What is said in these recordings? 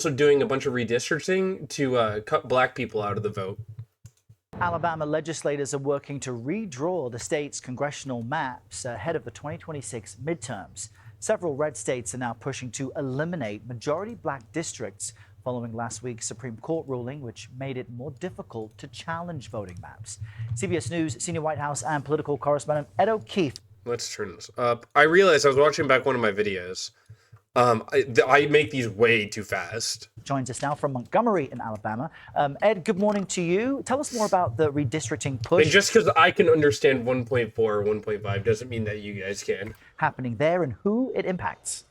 Also doing a bunch of redistricting to cut black people out of the vote. Alabama legislators are working to redraw the state's congressional maps ahead of the 2026 midterms. Several red states are now pushing to eliminate majority black districts following last week's Supreme Court ruling, which made it more difficult to challenge voting maps. CBS News senior White House and political correspondent Ed O'Keefe. Let's turn this up. I realized I was watching back one of my videos. I make these way too fast. Joins us now from Montgomery in Alabama. Ed, good morning to you. Tell us more about the redistricting push. And just because I can understand 1.4 or 1.5 doesn't mean that you guys can. Happening there and who it impacts.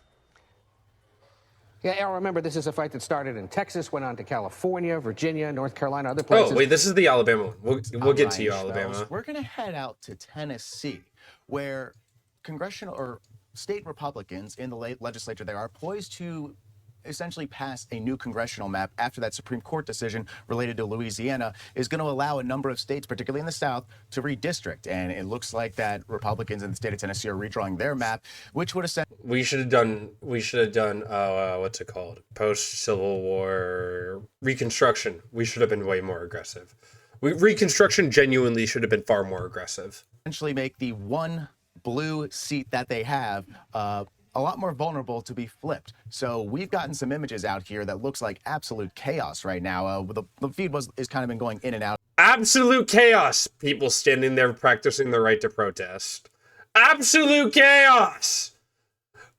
Yeah, Al, remember, this is a fight that started in Texas, went on to California, Virginia, North Carolina, other places. Oh, wait, this is the Alabama one. We'll get to you, Alabama. We're going to head out to Tennessee, where congressional or state Republicans in the legislature there are poised to essentially pass a new congressional map after that Supreme Court decision related to Louisiana is going to allow a number of states, particularly in the South, to redistrict. And it looks like that Republicans in the state of Tennessee are redrawing their map, which would essentially... We should have done, what's it called? Post-Civil War Reconstruction. We should have been way more aggressive. Reconstruction genuinely should have been far more aggressive. Essentially make the one blue seat that they have a lot more vulnerable to be flipped. So we've gotten some images out here that looks like absolute chaos right now. The feed is kind of been going in and out. Absolute chaos. People standing there practicing their right to protest. Absolute chaos.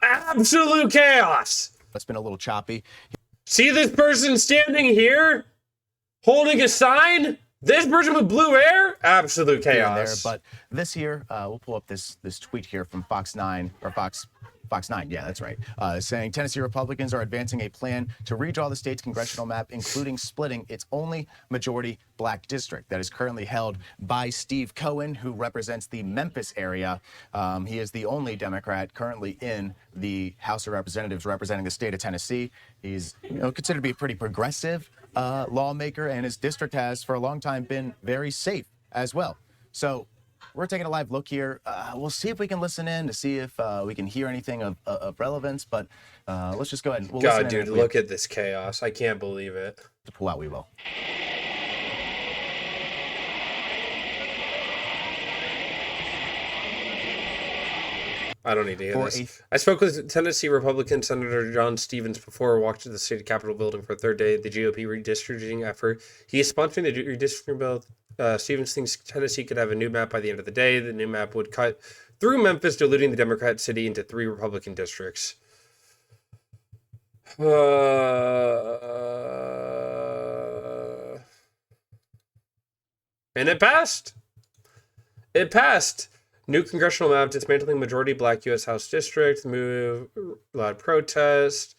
Absolute chaos. It's been a little choppy. See this person standing here holding a sign? This person with blue hair? Absolute chaos. But this here, we'll pull up this tweet here from Fox 9, yeah, that's right, saying Tennessee Republicans are advancing a plan to redraw the state's congressional map, including splitting its only majority black district that is currently held by Steve Cohen, who represents the Memphis area. He is the only Democrat currently in the House of Representatives representing the state of Tennessee. He's considered to be a pretty progressive lawmaker, and his district has for a long time been very safe as well. So we're taking a live look here. We'll see if we can listen in to see if we can hear anything of relevance, but let's just go ahead and we'll God, dude, look at this chaos. I can't believe it. To pull out, we will. I don't need to hear this. I spoke with Tennessee Republican Senator John Stevens before I walked to the state Capitol building for a third day of the GOP redistricting effort. He is sponsoring the redistricting bill. Stevens thinks Tennessee could have a new map by the end of the day. The new map would cut through Memphis, diluting the Democrat city into 3 Republican districts. And it passed. It passed. New congressional map dismantling majority black U.S. House district. Move loud protest.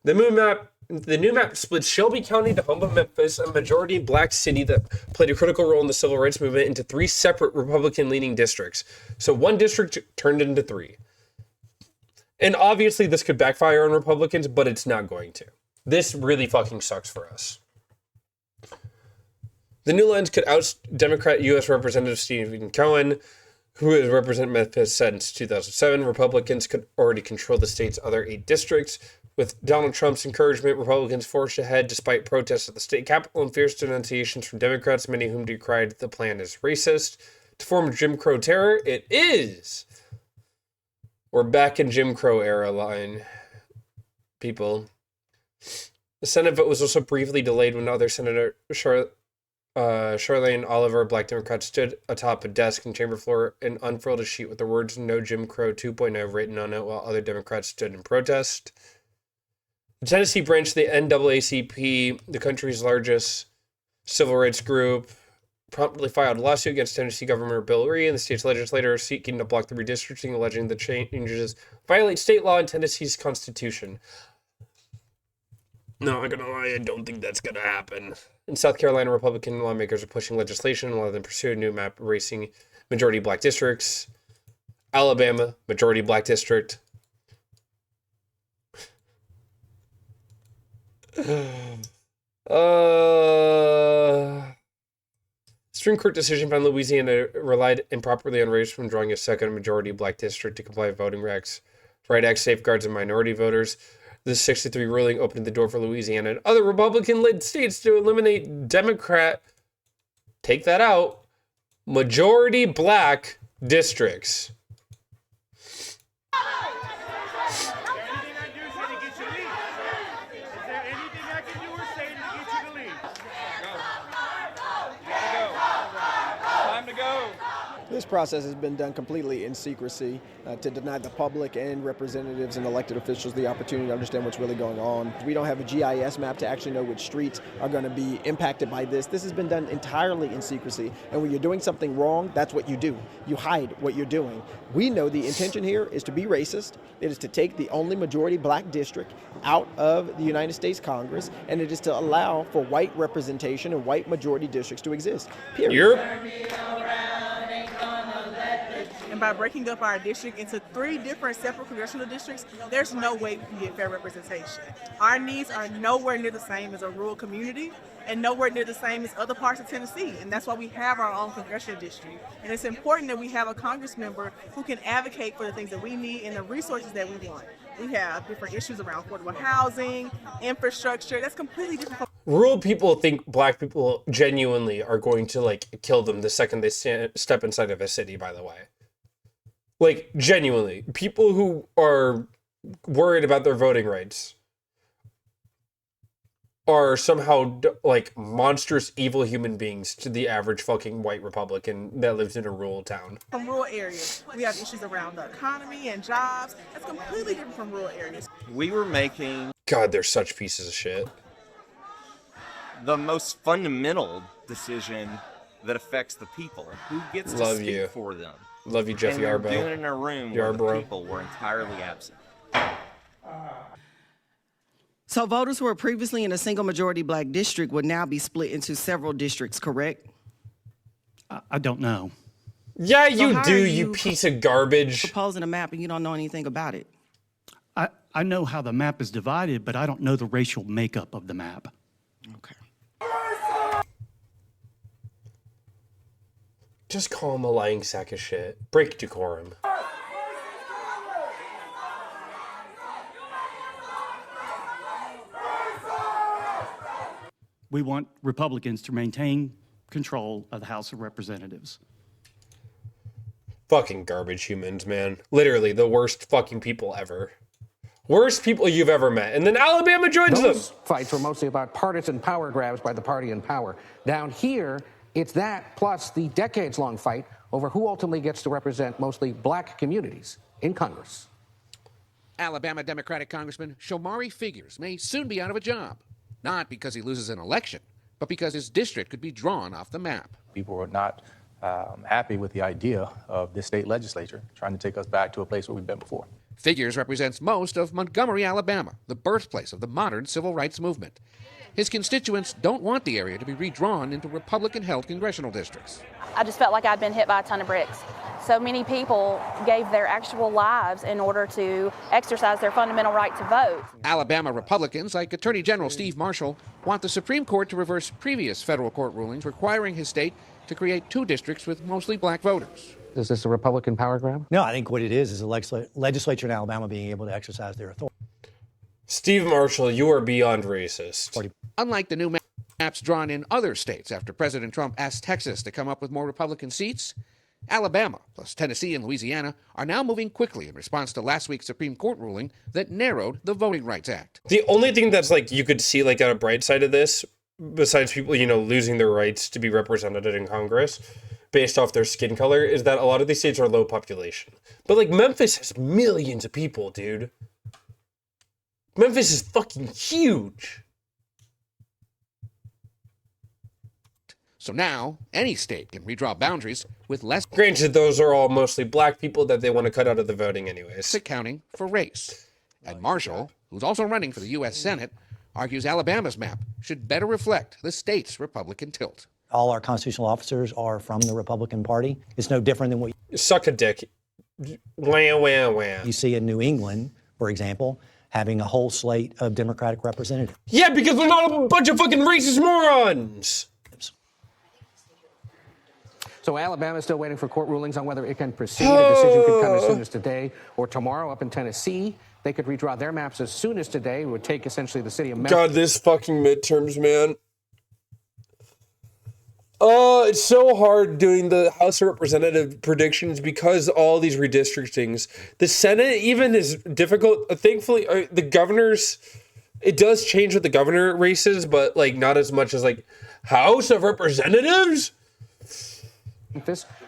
The new map splits Shelby County, the home of Memphis, a majority black city that played a critical role in the civil rights movement, into 3 separate Republican-leaning districts. So one district turned into 3. And obviously this could backfire on Republicans, but it's not going to. This really fucking sucks for us. The new lines could oust Democrat U.S. Representative Stephen Cohen, who has represented Memphis since 2007. Republicans could already control the state's other 8 districts. With Donald Trump's encouragement, Republicans forged ahead despite protests at the state capitol and fierce denunciations from Democrats, many of whom decried the plan as racist. To form Jim Crow terror, it is. We're back in Jim Crow era line, people. The Senate vote was also briefly delayed when other Senator Charlene Oliver, black Democrat, stood atop a desk in chamber floor and unfurled a sheet with the words "No Jim Crow 2.0" written on it, while other Democrats stood in protest. The Tennessee branch of the NAACP, the country's largest civil rights group, promptly filed a lawsuit against Tennessee Governor Bill Ree and the state's legislator seeking to block the redistricting, alleging the changes violate state law and Tennessee's constitution. No, I'm gonna lie, I don't think that's gonna happen. In South Carolina, Republican lawmakers are pushing legislation while they pursue a new map erasing majority black districts. Alabama, majority black district. Supreme Court decision found Louisiana relied improperly on race when drawing a second majority black district to comply with voting rights. Right Act safeguards and minority voters. The 63 ruling opened the door for Louisiana and other Republican-led states to eliminate Democrat, take that out, majority black districts. This process has been done completely in secrecy to deny the public and representatives and elected officials the opportunity to understand what's really going on. We don't have a GIS map to actually know which streets are going to be impacted by this. This has been done entirely in secrecy. And when you're doing something wrong, that's what you do. You hide what you're doing. We know the intention here is to be racist. It is to take the only majority black district out of the United States Congress, and it is to allow for white representation and white majority districts to exist. Period. And by breaking up our district into 3 different separate congressional districts, there's no way we can get fair representation. Our needs are nowhere near the same as a rural community and nowhere near the same as other parts of Tennessee. And that's why we have our own congressional district. And it's important that we have a Congress member who can advocate for the things that we need and the resources that we want. We have different issues around affordable housing, infrastructure. That's completely different from Rural people think black people genuinely are going to like kill them the second they step inside of a city, by the way. Like, genuinely. People who are worried about their voting rights are somehow like monstrous evil human beings to the average fucking white Republican that lives in a rural town. From rural areas. We have issues around the economy and jobs. That's completely different from rural areas. We were making God, they're such pieces of shit. the most fundamental decision that affects the people. Who gets to Love speak you. for them? Love you, Jeff And they're doing it Yarbrough. in a room where the Yarbrough. people were entirely absent. So voters who were previously in a single majority black district would now be split into several districts, correct? I don't know. Yeah, you how do, are you you piece of garbage. Proposing a map and you don't know anything about it. I know how the map is divided, but I don't know the racial makeup of the map. Okay. Just call him a lying sack of shit. Break decorum. We want Republicans to maintain control of the House of Representatives. Fucking garbage humans, man. Literally the worst fucking people ever. Worst people you've ever met. And then Alabama joins them. Those fights were mostly about partisan power grabs by the party in power. Down here, it's that plus the decades-long fight over who ultimately gets to represent mostly black communities in Congress. Alabama Democratic Congressman Shomari Figures may soon be out of a job, not because he loses an election, but because his district could be drawn off the map. People were not happy with the idea of the state legislature trying to take us back to a place where we've been before. Figures represents most of Montgomery, Alabama, the birthplace of the modern civil rights movement. His constituents don't want the area to be redrawn into Republican-held congressional districts. I just felt like I'd been hit by a ton of bricks. So many people gave their actual lives in order to exercise their fundamental right to vote. Alabama Republicans, like Attorney General Steve Marshall, want the Supreme Court to reverse previous federal court rulings requiring his state to create 2 districts with mostly black voters. Is this a Republican power grab? No, I think what it is the legislature in Alabama being able to exercise their authority. Steve Marshall, you are beyond racist. Unlike the new maps drawn in other states after President Trump asked Texas to come up with more Republican seats, Alabama, plus Tennessee and Louisiana, are now moving quickly in response to last week's Supreme Court ruling that narrowed the Voting Rights Act. The only thing that's like you could see like on a bright side of this, besides people, losing their rights to be represented in Congress based off their skin color, is that a lot of these states are low population. But like Memphis has millions of people, dude. Memphis is fucking huge. So now, any state can redraw boundaries with less Granted, those are all mostly black people that they want to cut out of the voting anyways. accounting for race. And Marshall, who's also running for the U.S. Senate, argues Alabama's map should better reflect the state's Republican tilt. All our constitutional officers are from the Republican Party. It's no different than what Suck a dick. Wah, wah, wah. you see in New England, for example, having a whole slate of Democratic representatives. Yeah, because they're not a bunch of fucking racist morons. So Alabama is still waiting for court rulings on whether it can proceed. A decision could come as soon as today or tomorrow. Up in Tennessee, They could redraw their maps as soon as today. It would take essentially the city of Memphis. God, this fucking midterms, man. Oh, it's so hard doing the House of Representative predictions because all these redistrictings. The Senate even is difficult. Thankfully, the governors, it does change with the governor races, but like not as much as like House of Representatives.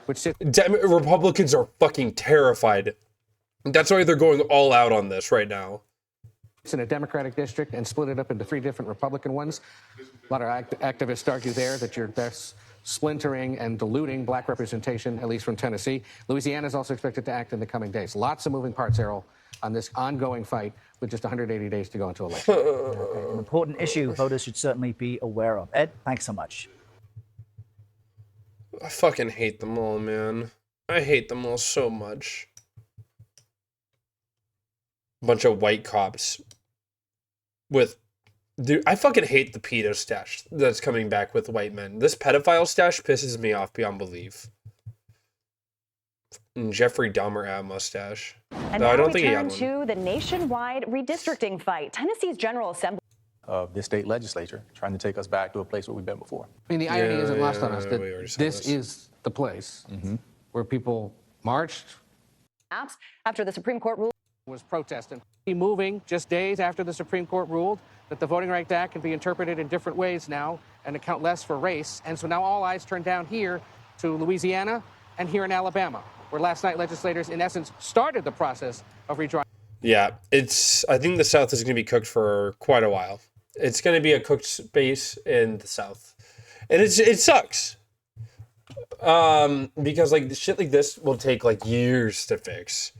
Republicans are fucking terrified. That's why they're going all out on this right now. It's in a Democratic district and split it up into 3 different Republican ones. A lot of activists argue there that that's splintering and diluting black representation, at least from Tennessee. Louisiana is also expected to act in the coming days. Lots of moving parts, Errol, on this ongoing fight with just 180 days to go until election. An important issue voters should certainly be aware of. Ed, thanks so much. I fucking hate them all, man. I hate them all so much. Bunch of white cops with... Dude, I fucking hate the pedo stash that's coming back with white men. This pedophile stash pisses me off beyond belief. And Jeffrey Dahmer mustache. And no, now I don't we think he turn had one. to the nationwide redistricting fight. Tennessee's General Assembly Of this state legislature, trying to take us back to a place where we've been before. I mean, the irony isn't lost on us that this is the place where people marched. After the Supreme Court ruled. Was protesting. Moving just days after the Supreme Court ruled that the Voting Rights Act can be interpreted in different ways now and account less for race. And so now all eyes turn down here to Louisiana and here in Alabama, where last night legislators, in essence, started the process of redrawing. Yeah, I think the South is going to be cooked for quite a while. It's going to be a cooked space in the South. And it sucks. Because like shit like this will take like years to fix.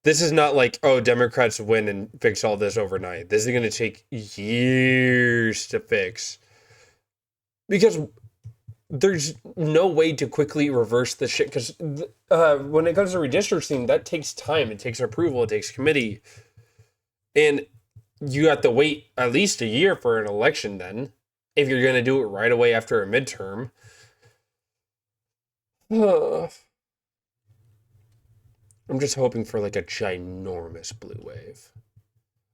This is not like, oh, Democrats win and fix all this overnight. This is going to take years to fix. Because there's no way to quickly reverse the shit. Because when it comes to redistricting, that takes time. It takes approval. It takes committee. And you have to wait at least a year for an election then. If you're going to do it right away after a midterm. I'm just hoping for like a ginormous blue wave.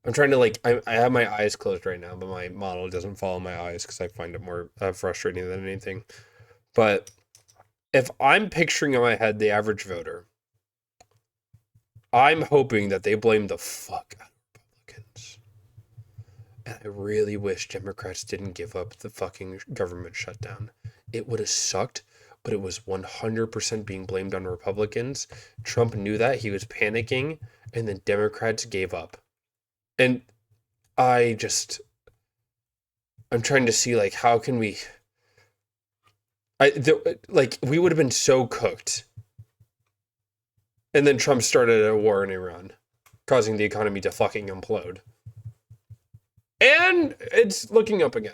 I'm trying to like, I have my eyes closed right now, but my model doesn't follow my eyes because I find it more frustrating than anything. But if I'm picturing in my head the average voter, I'm hoping that they blame the fuck out of Republicans. And I really wish Democrats didn't give up the fucking government shutdown. It would have sucked. But it was 100% being blamed on Republicans. Trump knew that. He was panicking. And then Democrats gave up. And I'm trying to see, like, how can we... we would have been so cooked. And then Trump started a war in Iran, causing the economy to fucking implode. And it's looking up again.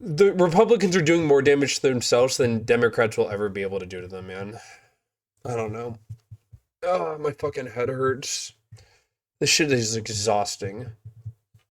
The Republicans are doing more damage to themselves than Democrats will ever be able to do to them, man. I don't know. Oh, my fucking head hurts. This shit is exhausting.